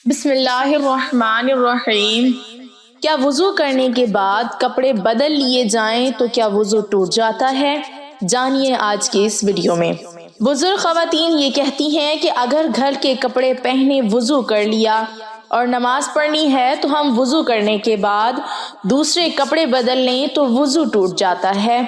بسم اللہ الرحمن الرحیم۔ کیا وضو کرنے کے بعد کپڑے بدل لیے جائیں تو کیا وضو ٹوٹ جاتا ہے؟ جانیے آج کے اس ویڈیو میں۔ بزرگ خواتین یہ کہتی ہیں کہ اگر گھر کے کپڑے پہنے وضو کر لیا اور نماز پڑھنی ہے تو ہم وضو کرنے کے بعد دوسرے کپڑے بدل لیں تو وضو ٹوٹ جاتا ہے،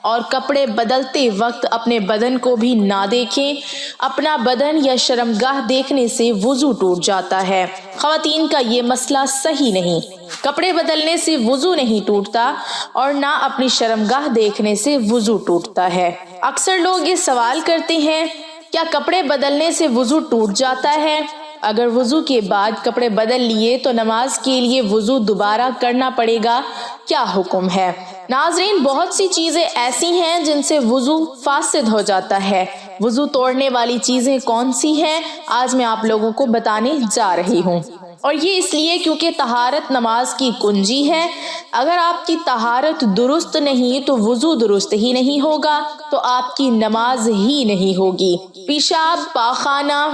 اور کپڑے بدلتے وقت اپنے بدن کو بھی نہ دیکھیں۔ اپنا بدن یا شرمگاہ دیکھنے سے وضو ٹوٹ جاتا ہے۔ خواتین کا یہ مسئلہ صحیح نہیں۔ کپڑے بدلنے سے وضو نہیں ٹوٹتا اور نہ اپنی شرمگاہ دیکھنے سے وضو ٹوٹتا ہے۔ اکثر لوگ یہ سوال کرتے ہیں، کیا کپڑے بدلنے سے وضو ٹوٹ جاتا ہے؟ اگر وضو کے بعد کپڑے بدل لیے تو نماز کے لیے وضو دوبارہ کرنا پڑے گا، کیا حکم ہے؟ ناظرین، بہت سی چیزیں ایسی ہیں جن سے وضو فاسد ہو جاتا ہے۔ وضو توڑنے والی چیزیں کون سی ہیں، آج میں آپ لوگوں کو بتانے جا رہی ہوں، اور یہ اس لیے کیونکہ طہارت نماز کی کنجی ہے۔ اگر آپ کی طہارت درست نہیں تو وضو درست ہی نہیں ہوگا، تو آپ کی نماز ہی نہیں ہوگی۔ پیشاب، پاخانہ،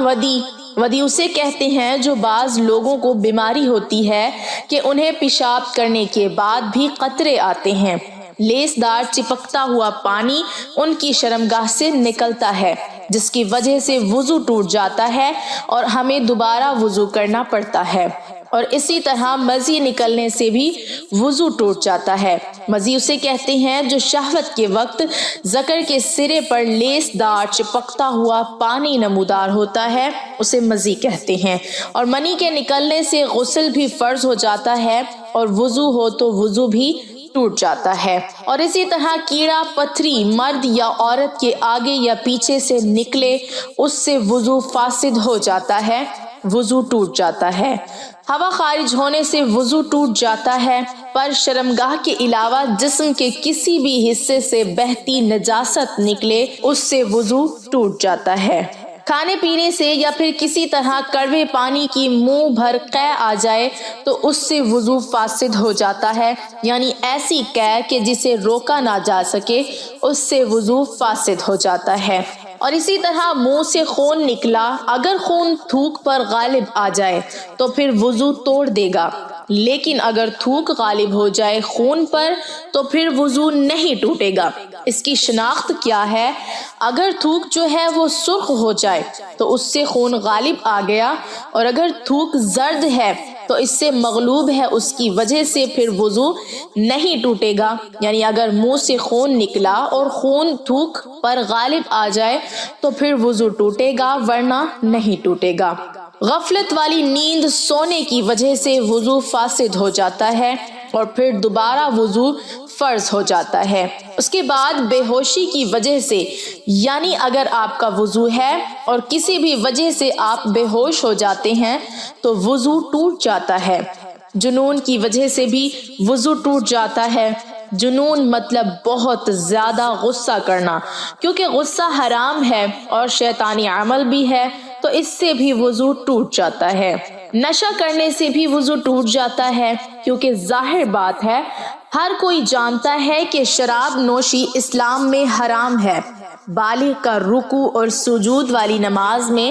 ودی اسے کہتے ہیں جو بعض لوگوں کو بیماری ہوتی ہے کہ انہیں پیشاب کرنے کے بعد بھی قطرے آتے ہیں۔ لیس دار چپکتا ہوا پانی ان کی شرمگاہ سے نکلتا ہے، جس کی وجہ سے وضو ٹوٹ جاتا ہے اور ہمیں دوبارہ وضو کرنا پڑتا ہے، اور اسی طرح مزی نکلنے سے بھی وضو ٹوٹ جاتا ہے۔ مزی اسے کہتے ہیں جو شہوت کے وقت ذکر کے سرے پر لیس دار چپکتا ہوا پانی نمودار ہوتا ہے، اسے مزی کہتے ہیں۔ اور منی کے نکلنے سے غسل بھی فرض ہو جاتا ہے، اور وضو ہو تو وضو بھی ٹوٹ جاتا ہے۔ اور اسی طرح کیڑا پتھری مرد یا عورت کے آگے یا پیچھے سے نکلے، اس سے وضو فاسد ہو جاتا ہے، وضو ٹوٹ جاتا ہے۔ ہوا خارج ہونے سے وضو ٹوٹ جاتا ہے، پر شرمگاہ کے علاوہ جسم کے کسی بھی حصے سے بہتی نجاست نکلے، اس سے وضو ٹوٹ جاتا ہے۔ کھانے پینے سے یا پھر کسی طرح کڑوے پانی کی منہ بھر قے آ جائے تو اس سے وضو فاسد ہو جاتا ہے، یعنی ایسی قے کہ جسے روکا نہ جا سکے، اس سے وضو فاسد ہو جاتا ہے۔ اور اسی طرح منہ سے خون نکلا، اگر خون تھوک پر غالب آ جائے تو پھر وضو توڑ دے گا، لیکن اگر تھوک غالب ہو جائے خون پر تو پھر وضو نہیں ٹوٹے گا۔ اس کی شناخت کیا ہے؟ اگر تھوک جو ہے وہ سرخ ہو جائے تو اس سے خون غالب آ گیا، اور اگر تھوک زرد ہے تو اس سے مغلوب ہے، اس کی وجہ سے پھر وضو نہیں ٹوٹے گا۔ یعنی اگر منہ سے خون نکلا اور خون تھوک پر غالب آ جائے تو پھر وضو ٹوٹے گا، ورنہ نہیں ٹوٹے گا۔ غفلت والی نیند سونے کی وجہ سے وضو فاسد ہو جاتا ہے، اور پھر دوبارہ وضو فرض ہو جاتا ہے۔ اس کے بعد بے ہوشی کی وجہ سے، یعنی اگر آپ کا وضو ہے اور کسی بھی وجہ سے آپ بے ہوش ہو جاتے ہیں تو وضو ٹوٹ جاتا ہے۔ جنون کی وجہ سے بھی وضو ٹوٹ جاتا ہے۔ جنون مطلب بہت زیادہ غصہ کرنا، کیونکہ غصہ حرام ہے اور شیطانی عمل بھی ہے، تو اس سے بھی وضو ٹوٹ جاتا ہے۔ نشہ کرنے سے بھی وضو ٹوٹ جاتا ہے، کیونکہ ظاہر بات ہے، ہر کوئی جانتا ہے کہ شراب نوشی اسلام میں حرام ہے۔ بالغ کا رکوع اور سجود والی نماز میں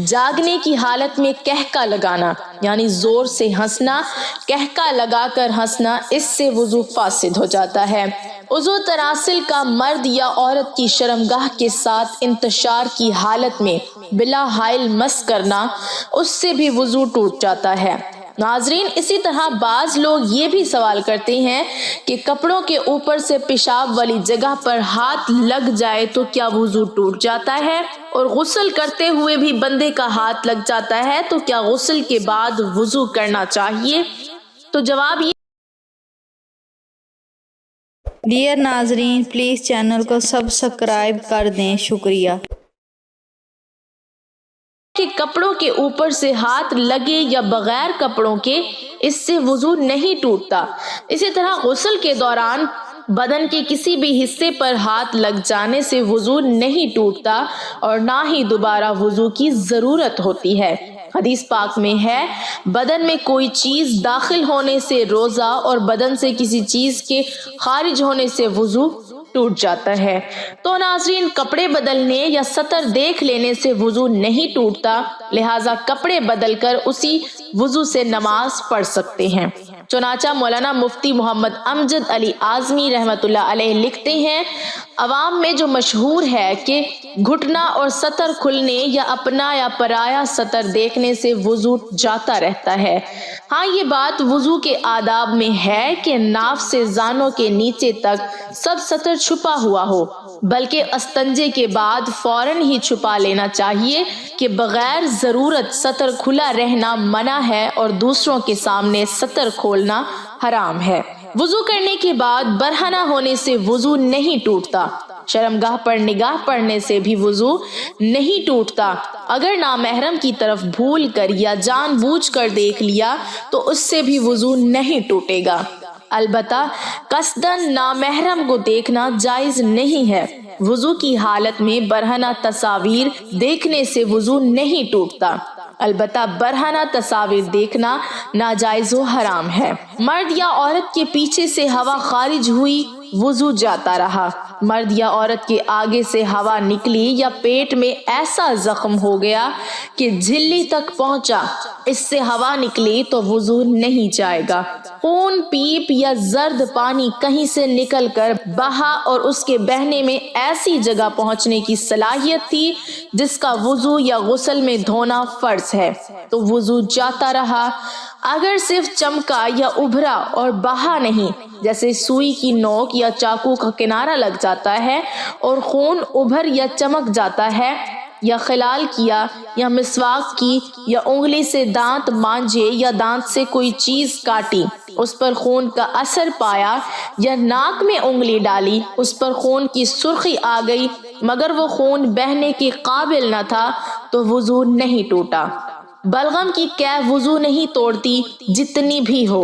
جاگنے کی حالت میں قہقہ لگانا، یعنی زور سے ہنسنا، قہقہ لگا کر ہنسنا، اس سے وضو فاسد ہو جاتا ہے۔ عضو تراسل کا مرد یا عورت کی شرمگاہ کے ساتھ انتشار کی حالت میں بلا حائل مس کرنا، اس سے بھی وضو ٹوٹ جاتا ہے۔ ناظرین، اسی طرح بعض لوگ یہ بھی سوال کرتے ہیں کہ کپڑوں کے اوپر سے پیشاب والی جگہ پر ہاتھ لگ جائے تو کیا وضو ٹوٹ جاتا ہے؟ اور غسل کرتے ہوئے بھی بندے کا ہاتھ لگ جاتا ہے تو کیا غسل کے بعد وضو کرنا چاہیے؟ تو جواب یہ ڈیئر ناظرین، پلیز چینل کو سبسکرائب کر دیں، شکریہ۔ کہ کپڑوں کے اوپر سے ہاتھ لگے یا بغیر کپڑوں کے، اس سے وضو نہیں ٹوٹتا۔ اسی طرح غسل کے دوران بدن کے کسی بھی حصے پر ہاتھ لگ جانے سے وضو نہیں ٹوٹتا، اور نہ ہی دوبارہ وضو کی ضرورت ہوتی ہے۔ حدیث پاک میں ہے، بدن میں کوئی چیز داخل ہونے سے روزہ، اور بدن سے کسی چیز کے خارج ہونے سے وضو ٹوٹ جاتا ہے۔ تو ناظرین، کپڑے بدلنے یا سطر دیکھ لینے سے وضو نہیں ٹوٹتا، لہٰذا کپڑے بدل کر اسی وضو سے نماز پڑھ سکتے ہیں۔ چنانچہ مولانا مفتی محمد امجد علی اعظمی رحمۃ اللہ علیہ لکھتے ہیں، عوام میں جو مشہور ہے کہ گھٹنا اور سطر کھلنے یا اپنا یا پرایا سطر دیکھنے سے وضو جاتا رہتا ہے۔ ہاں، یہ بات وضو کے آداب میں ہے کہ ناف سے زانوں کے نیچے تک سب سطر چھپا ہوا ہو، بلکہ استنجے کے بعد فوراً ہی چھپا لینا چاہیے کہ بغیر ضرورت سطر کھلا رہنا منع ہے اور دوسروں کے سامنے سطر کھولنا حرام ہے۔ وضو کرنے کے بعد برہنہ ہونے سے وضو نہیں ٹوٹتا۔ شرمگاہ پر نگاہ پڑنے سے بھی وضو نہیں ٹوٹتا۔ اگر نامحرم کی طرف بھول کر یا جان بوجھ کر دیکھ لیا تو اس سے بھی وضو نہیں ٹوٹے گا۔ البتہ قصداً نامحرم کو دیکھنا جائز نہیں ہے۔ وضو کی حالت میں برہنہ تصاویر دیکھنے سے وضو نہیں ٹوٹتا، البتہ برہنہ تصاویر دیکھنا ناجائز و حرام ہے۔ مرد یا عورت کے پیچھے سے ہوا خارج ہوئی، وضو جاتا رہا۔ مرد یا عورت کے آگے سے ہوا نکلی یا پیٹ میں ایسا زخم ہو گیا کہ جھلی تک پہنچا، اس سے ہوا نکلی تو وضو نہیں جائے گا۔ خون، پیپ یا زرد پانی کہیں سے نکل کر بہا اور اس کے بہنے میں ایسی جگہ پہنچنے کی صلاحیت تھی جس کا وضو یا غسل میں دھونا فرض ہے، تو وضو جاتا رہا۔ اگر صرف چمکا یا ابھرا اور بہا نہیں، جیسے سوئی کی نوک یا چاقو کا کنارہ لگ جاتا ہے اور خون ابھر یا چمک جاتا ہے، یا خلال کیا یا مسواک کی یا انگلی سے دانت مانجھے یا دانت سے کوئی چیز کاٹی، اس پر خون کا اثر پایا، یا ناک میں انگلی ڈالی، اس پر خون کی سرخی آ گئی مگر وہ خون بہنے کے قابل نہ تھا، تو وضو نہیں ٹوٹا۔ بلغم کی کیف وضو نہیں توڑتی جتنی بھی ہو،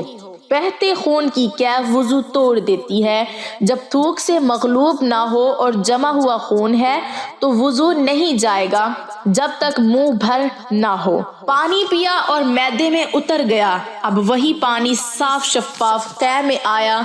بہتے خون کی کیف وضو توڑ دیتی ہے۔ جب تھوک سے مغلوب نہ ہو اور جمع ہوا خون ہے تو وضو نہیں جائے گا جب تک منہ بھر نہ ہو۔ پانی پیا اور معدے میں اتر گیا، اب وہی پانی صاف شفاف قے میں آیا،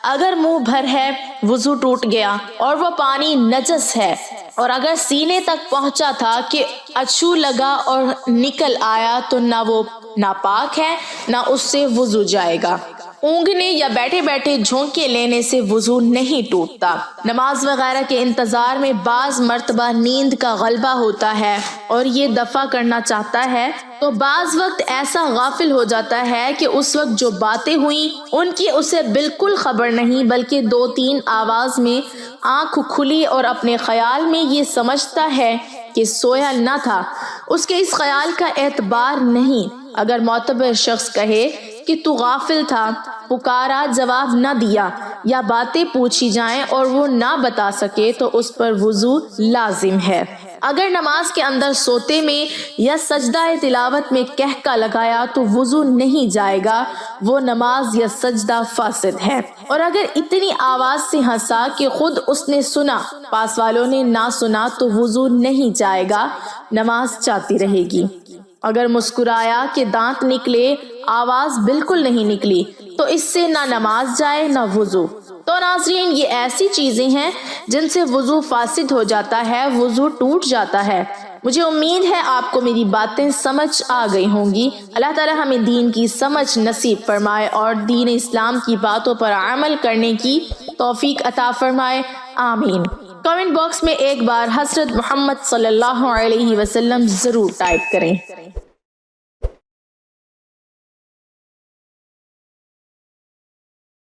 اگر منہ بھر ہے وضو ٹوٹ گیا اور وہ پانی نجس ہے، اور اگر سینے تک پہنچا تھا کہ اچھو لگا اور نکل آیا تو نہ وہ ناپاک ہے نہ اس سے وضو جائے گا۔ اونگنے یا بیٹھے بیٹھے جھونکے لینے سے وضو نہیں ٹوٹتا۔ نماز وغیرہ کے انتظار میں بعض مرتبہ نیند کا غلبہ ہوتا ہے اور یہ دفع کرنا چاہتا ہے، تو بعض وقت ایسا غافل ہو جاتا ہے کہ اس وقت جو باتیں ہوئیں ان کی اسے بالکل خبر نہیں، بلکہ 2-3 آواز میں آنکھ کھلی اور اپنے خیال میں یہ سمجھتا ہے کہ سویا نہ تھا۔ اس کے اس خیال کا اعتبار نہیں۔ اگر معتبر شخص کہے کہ تو غافل تھا، پکارا جواب نہ دیا، یا باتیں پوچھی جائیں اور وہ نہ بتا سکے، تو اس پر وضو لازم ہے۔ اگر نماز کے اندر سوتے میں یا سجدہ تلاوت میں کہکا لگایا تو وضو نہیں جائے گا، وہ نماز یا سجدہ فاسد ہے۔ اور اگر اتنی آواز سے ہنسا کہ خود اس نے سنا، پاس والوں نے نہ سنا، تو وضو نہیں جائے گا، نماز جاتی رہے گی۔ اگر مسکرایا کہ دانت نکلے، آواز بالکل نہیں نکلی، تو اس سے نہ نماز جائے نہ وضو۔ تو ناظرین، یہ ایسی چیزیں ہیں جن سے وضو فاسد ہو جاتا ہے، وضو ٹوٹ جاتا ہے۔ مجھے امید ہے آپ کو میری باتیں سمجھ آ گئی ہوں گی۔ اللہ تعالی ہمیں دین کی سمجھ نصیب فرمائے اور دین اسلام کی باتوں پر عمل کرنے کی توفیق عطا فرمائے، آمین۔ کمنٹ باکس میں ایک بار حضرت محمد صلی اللہ علیہ وسلم ضرور ٹائپ کریں۔